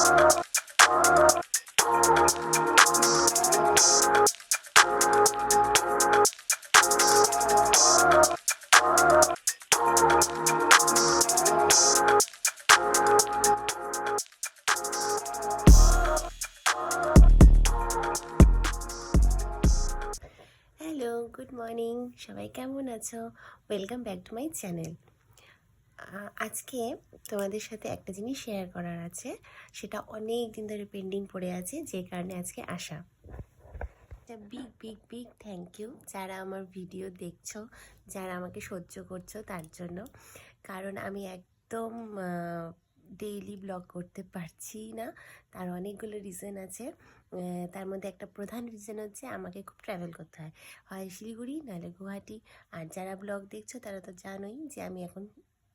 Hello, good morning. সবাই কেমন আছো? Welcome back to my channel. আজকে তোমাদের সাথে একটা জিনিস শেয়ার করার আছে, সেটা অনেক দিন ধরে পেন্ডিং পড়ে আছে, যে কারণে আজকে আসা। Big big big thank you যারা আমার ভিডিও দেখছো, যারা আমাকে সহ্য করছো তার জন্য। কারণ আমি একদম ডেইলি ব্লগ করতে পারছি না, তার অনেকগুলো রিজন আছে। তার মধ্যে একটা প্রধান রিজন হচ্ছে আমাকে খুব ট্রাভেল করতে হয়, হয় শিলিগুড়ি নাহলে গুয়াহাটি। আর যারা ব্লগ দেখছো তারা তো জানোই যে আমি এখন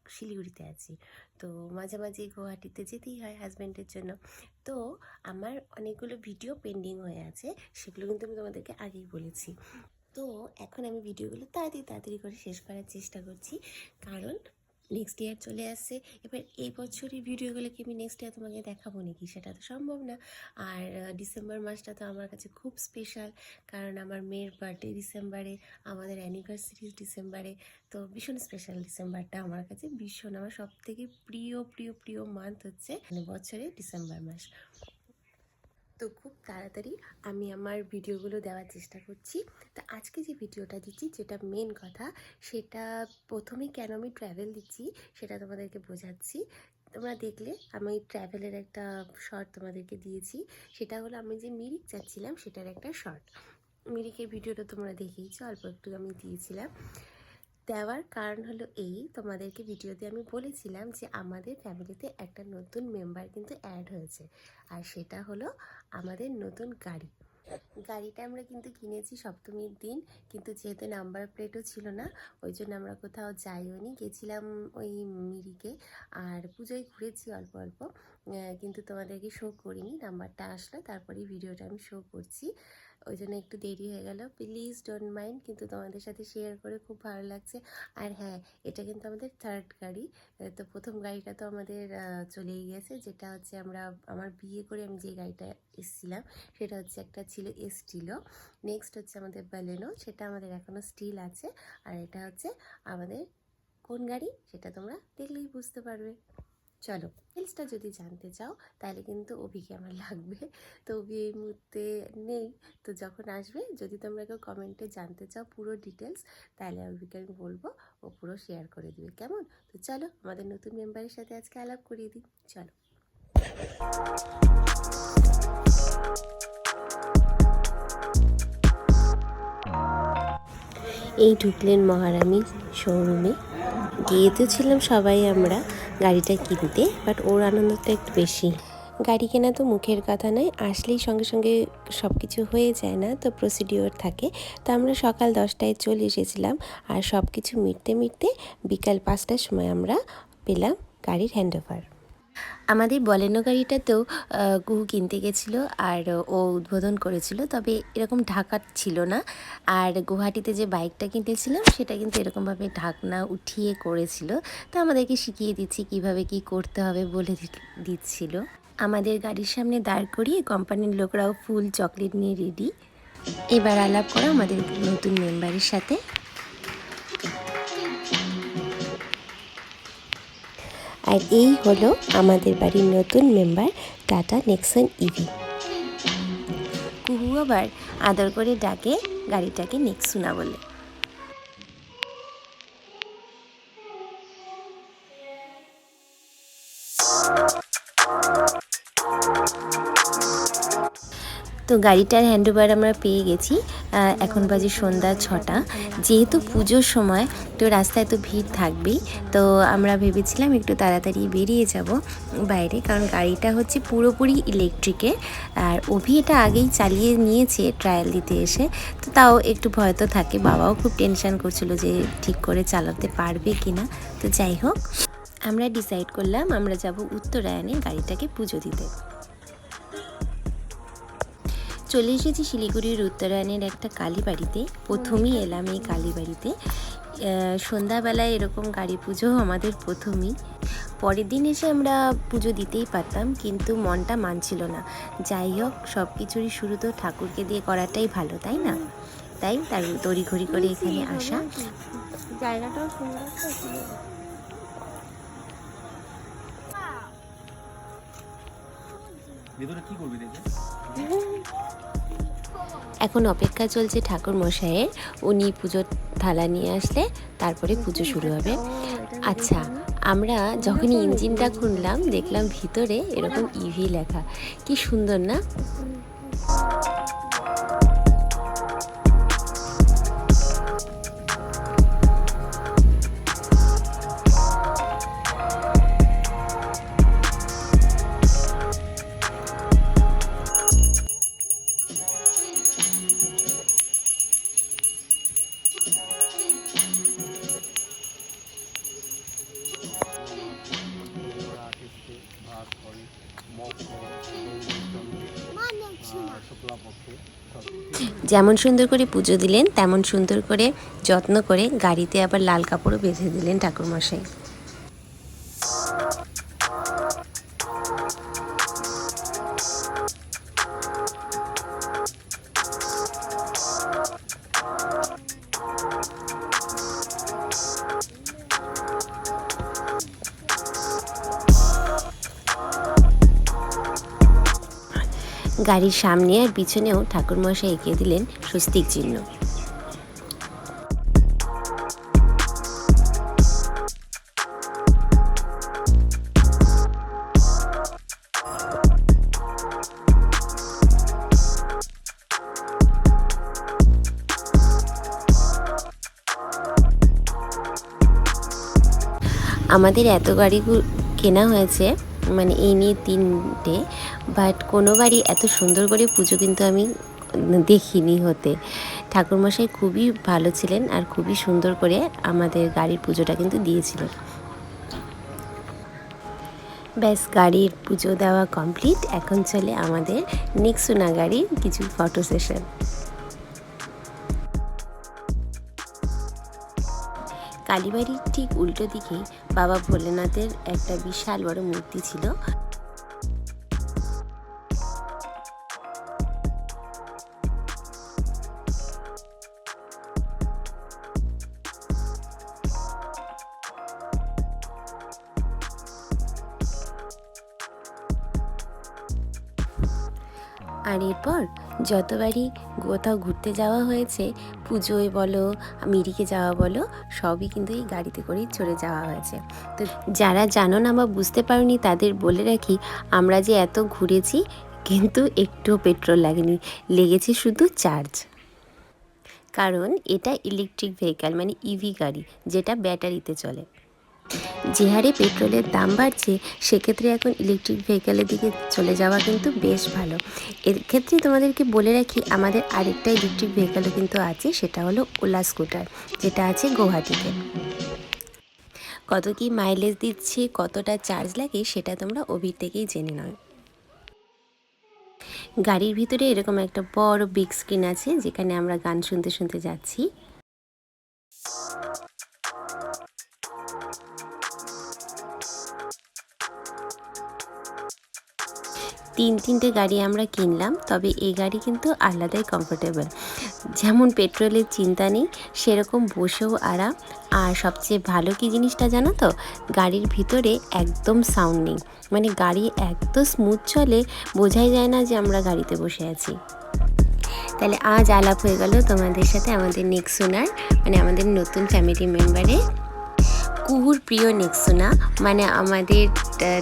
শিলিগুড়িতে আছি, তো মাঝে মাঝে গুয়াহাটিতে যেতেই হয় হাজব্যান্ডের জন্য। তো আমার অনেকগুলো ভিডিও পেন্ডিং হয়ে আছে, সেগুলো কিন্তু আমি তোমাদেরকে আগেই বলেছি। তো এখন আমি ভিডিওগুলো তাড়াতাড়ি করে শেষ করার চেষ্টা করছি, কারণ নেক্সট ইয়ার চলে আসছে। এবার এই বছরের ভিডিওগুলোকে আমি নেক্সট ইয়ার তোমাকে দেখাবো নাকি, সেটা তো সম্ভব না। আর ডিসেম্বর মাসটা তো আমার কাছে খুব স্পেশাল, কারণ আমার মেয়ের বার্থডে ডিসেম্বরে, আমাদের অ্যানিভার্সারি ডিসেম্বরে। তো ভীষণ স্পেশাল ডিসেম্বরটা আমার কাছে, ভীষণ আমার সব থেকে প্রিয় প্রিয় প্রিয় মান্থ হচ্ছে বছরে ডিসেম্বর মাস। তো খুব তাড়াতাড়ি আমি আমার ভিডিওগুলো দেওয়ার চেষ্টা করছি। তো আজকে যে ভিডিওটা দিচ্ছি, যেটা মেন কথা, সেটা প্রথমেই কেন আমি ট্র্যাভেল দিচ্ছি সেটা তোমাদেরকে বোঝাচ্ছি। তোমরা দেখলে আমি ট্র্যাভেলের একটা শর্ট তোমাদেরকে দিয়েছি, সেটা হলো আমি যে মিরিক যাচ্ছিলাম সেটার একটা শর্ট। মিরিকের ভিডিওটা তোমরা দেখেইছো, অল্প একটু আমি দিয়েছিলাম। দেওয়ার কারণ হলো এই, তোমাদেরকে ভিডিওতে আমি বলেছিলাম যে আমাদের ফ্যামিলিতে একটা নতুন মেম্বার কিন্তু অ্যাড হয়েছে, আর সেটা হলো আমাদের নতুন গাড়িটা আমরা কিন্তু কিনেছি সপ্তমীর দিন, কিন্তু যেহেতু নাম্বার প্লেটও ছিল না, ওই জন্য আমরা কোথাও যাইও নি, গেছিলাম ওই মিরিকে। আর পুজোয় ঘুরেছি অল্প অল্প, কিন্তু তোমাদেরকে শো করিনি। নাম্বারটা আসলো তারপরেই ভিডিওটা আমি শো করছি, ওই জন্য একটু দেরি হয়ে গেল, প্লিজ ডোন্ট মাইন্ড। কিন্তু তোমাদের সাথে শেয়ার করে খুব ভালো লাগছে। আর হ্যাঁ, এটা কিন্তু আমাদের থার্ড গাড়ি। তো প্রথম গাড়িটা তো আমাদের চলেই গেছে, যেটা হচ্ছে আমার বিয়ে করে আমি যে গাড়িটা এসেছিলাম সেটা হচ্ছে একটা ছিল স্টিলও। নেক্সট হচ্ছে আমাদের বালেনো, সেটা আমাদের এখনও স্টিল আছে। আর এটা হচ্ছে আমাদের কোন গাড়ি সেটা তোমরা দেখলেই বুঝতে পারবে। চলো, ডিটেলসটা যদি জানতে চাও তাহলে কিন্তু অভিকে আমার লাগবে। তো অভি এই মুহূর্তে নেই, তো যখন আসবে, যদি তোমরা কেউ কমেন্টে জানতে চাও পুরো ডিটেলস, তাহলে অভিকে আমি বলবো, ও পুরো শেয়ার করে দেবে, কেমন? তো চলো আমাদের নতুন মেম্বারের সাথে আজকে আলাপ করিয়ে দিই, চলো। এই ঢুকলেন মহারানী শোরুমে। গিয়ে তো ছিলাম সবাই আমরা গাড়িটা কিনতে, বাট ওর আনন্দটা একটু বেশি। গাড়ি কেনা তো মুখের কথা নয়, আসলেই সঙ্গে সঙ্গে সব কিছু হয়ে যায় না, তো প্রসিডিওর থাকে। তো আমরা সকাল 10টায় চলে এসেছিলাম, আর সব কিছু মিটতে মিটতে বিকাল 5টার সময় আমরা পেলাম গাড়ির হ্যান্ডওভার। আমাদের বলেনো গাড়িটাতেও কুহু কিনতে গেছিলো, আর ও উদ্বোধন করেছিল, তবে এরকম ঢাকা ছিল না। আর গুয়াহাটিতে যে বাইকটা কিনেছিলাম সেটা কিন্তু এরকমভাবে ঢাকনা উঠিয়ে করেছিল, তো আমাদেরকে শিখিয়ে দিচ্ছি কিভাবে কি করতে হবে বলে দিচ্ছিল। আমাদের গাড়ির সামনে দাঁড় করিয়ে কোম্পানির লোকরাও ফুল চকলেট নিয়ে রেডি। এবার আলাপ করা আমাদের নতুন মেম্বারের সাথে। আর এই হলো আমাদের বাড়ির নতুন মেম্বার, টাটা নেক্সন ইভি। কুহু আবার আদর করে ডাকে গাড়িটাকে নেক্সুনা বলে। তো গাড়িটার হ্যান্ডওভার আমরা পেয়ে গেছি। এখন বাজে সন্ধ্যা 6টা। যেহেতু পুজোর সময়, তো রাস্তায় তো ভিড় থাকবেই, তো আমরা ভেবেছিলাম একটু তাড়াতাড়ি বেরিয়ে যাব বাইরে, কারণ গাড়িটা হচ্ছে পুরোপুরি ইলেকট্রিকের। আর অভি এটা আগেই চালিয়ে নিয়েছে ট্রায়াল দিতে এসে, তো তাও একটু ভয় তো থাকে। বাবাও খুব টেনশন করছিল যে ঠিক করে চালাতে পারবে কিনা। তো যাই হোক, আমরা ডিসাইড করলাম আমরা যাব উত্তরায়ণে গাড়িটাকে পুজো দিতে। চলে এসেছি শিলিগুড়ির উত্তরায়ণের একটা কালীবাড়িতে। প্রথমেই এলাম এই কালীবাড়িতে। সন্ধ্যাবেলায় এরকম গাড়ি পুজো আমাদের প্রথমেই। পরের দিন এসে আমরা পুজো দিতেই পারতাম, কিন্তু মনটা মানছিল না। যাই হোক, সব কিছুরই শুরু তো ঠাকুরকে দিয়ে করাটাই ভালো, তাই না? তাই তার তড়িঘড়ি করে এখানে আসা। জায়গাটাও সুন্দর। এখন অপেক্ষা চলছে ঠাকুর মশাইয়ের, উনি পুজোর থালা নিয়ে আসলে তারপরে পুজো শুরু হবে। আচ্ছা, আমরা যখনই ইঞ্জিনটা খুললাম দেখলাম ভিতরে এরকম ইভি লেখা, কি সুন্দর না? যেমন সুন্দর করে পুজো দিলেন তেমন সুন্দর করে যত্ন করে গাড়িতে আবার লাল কাপড়ও বেঁধে দিলেন ঠাকুরমশাই। গাড়ির সামনে আর পিছনেও ঠাকুরমশাই এঁকে দিলেন স্বস্তিক চিহ্ন। আমাদের এত গাড়ি কেনা হয়েছে, মানে এই নিয়ে 3টে, বাট কোনো বাড়ি এত সুন্দর করে পুজো কিন্তু আমি দেখিনি হতে। ঠাকুরমশাই খুবই ভালো ছিলেন আর খুবই সুন্দর করে আমাদের গাড়ির পুজোটা কিন্তু দিয়েছিলেন। ব্যাস, গাড়ির পুজো দেওয়া কমপ্লিট। এখন চলে আমাদের নেক্সোনা গাড়ির কিছু ফটো সেশন। কালীবাড়ির ঠিক উল্টো দিকেই বাবা ভোলেনাথের একটা বিশাল বড় মূর্তি ছিল। আর এরপর যতবারই কোথাও ঘুরতে যাওয়া হয়েছে, পুজোয় বলো, মিরিকে যাওয়া বলো, সবই কিন্তু এই গাড়িতে করেই চলে যাওয়া হয়েছে। তো যারা জানো না বা বুঝতে পারোনি তাদের বলে রাখি, আমরা যে এত ঘুরেছি কিন্তু একটুও পেট্রোল লাগেনি, লেগেছে শুধু চার্জ। কারণ এটা ইলেকট্রিক ভেহিক্যাল, মানে ইভি গাড়ি, যেটা ব্যাটারিতে চলে। যে হারে পেট্রোলের দাম বাড়ছে, সেক্ষেত্রে এখন ইলেকট্রিক ভেহিক্যালের দিকে চলে যাওয়া কিন্তু বেশ ভালো। এর ক্ষেত্রে তোমাদেরকে বলে রাখি, আমাদের আরেকটা ইলেকট্রিক ভেহিক্যালও কিন্তু আছে, সেটা হলো ওলা স্কুটার, যেটা আছে গুয়াহাটিতে। কত কি মাইলেজ দিচ্ছে, কতটা চার্জ লাগে, সেটা তোমরা ওভির থেকেই জেনে নাও। গাড়ির ভিতরে এরকম একটা বড় বিগ স্ক্রিন আছে, যেখানে আমরা গান শুনতে শুনতে যাচ্ছি। তিনটে গাড়ি আমরা কিনলাম, তবে এই গাড়ি কিন্তু আলাদাই কমফোর্টেবল। যেমন পেট্রোলের চিন্তা নেই, সেরকম বসেও আরাম। আর সবচেয়ে ভালো কি জিনিসটা জানো তো, গাড়ির ভিতরে একদম সাউন্ড নেই, মানে গাড়ি এত স্মুথ চলে, বোঝাই যায় না যে আমরা গাড়িতে বসে আছি। তাহলে আজ আলাপ হয়ে গেল তোমাদের সাথে আমাদের নেক্সোনার, মানে আমাদের নতুন ফ্যামিলি মেম্বারের কুহুর প্রিয় নেক্সোনা, মানে আমাদের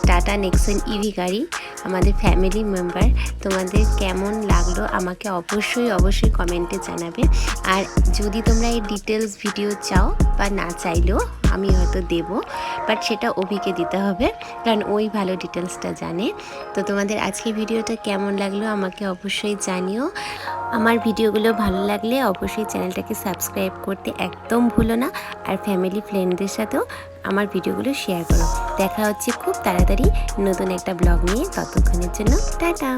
টাটা নেক্সন ইভি গাড়ি, আমাদের ফ্যামিলি মেম্বার। তোমাদের কেমন লাগলো আমাকে অবশ্যই কমেন্টে জানাবে। আর যদি তোমরা এই ডিটেলস ভিডিও চাও বা না চাইলেও আমি হয়তো দেবো, বাট সেটা অভিকে দিতে হবে, কারণ ওই ভালো ডিটেলসটা জানে। তো তোমাদের আজকে ভিডিওটা কেমন লাগলো আমাকে অবশ্যই জানিও। আমার ভিডিওগুলো ভালো লাগলে অবশ্যই চ্যানেলটাকে সাবস্ক্রাইব করতে একদম ভুলো না, আর ফ্যামিলি ফ্রেন্ডদের সাথেও আমার ভিডিওগুলো শেয়ার করো। দেখা হচ্ছে খুব তাড়াতাড়ি নতুন একটা ব্লগ নিয়ে, ততক্ষণের জন্য টাটা।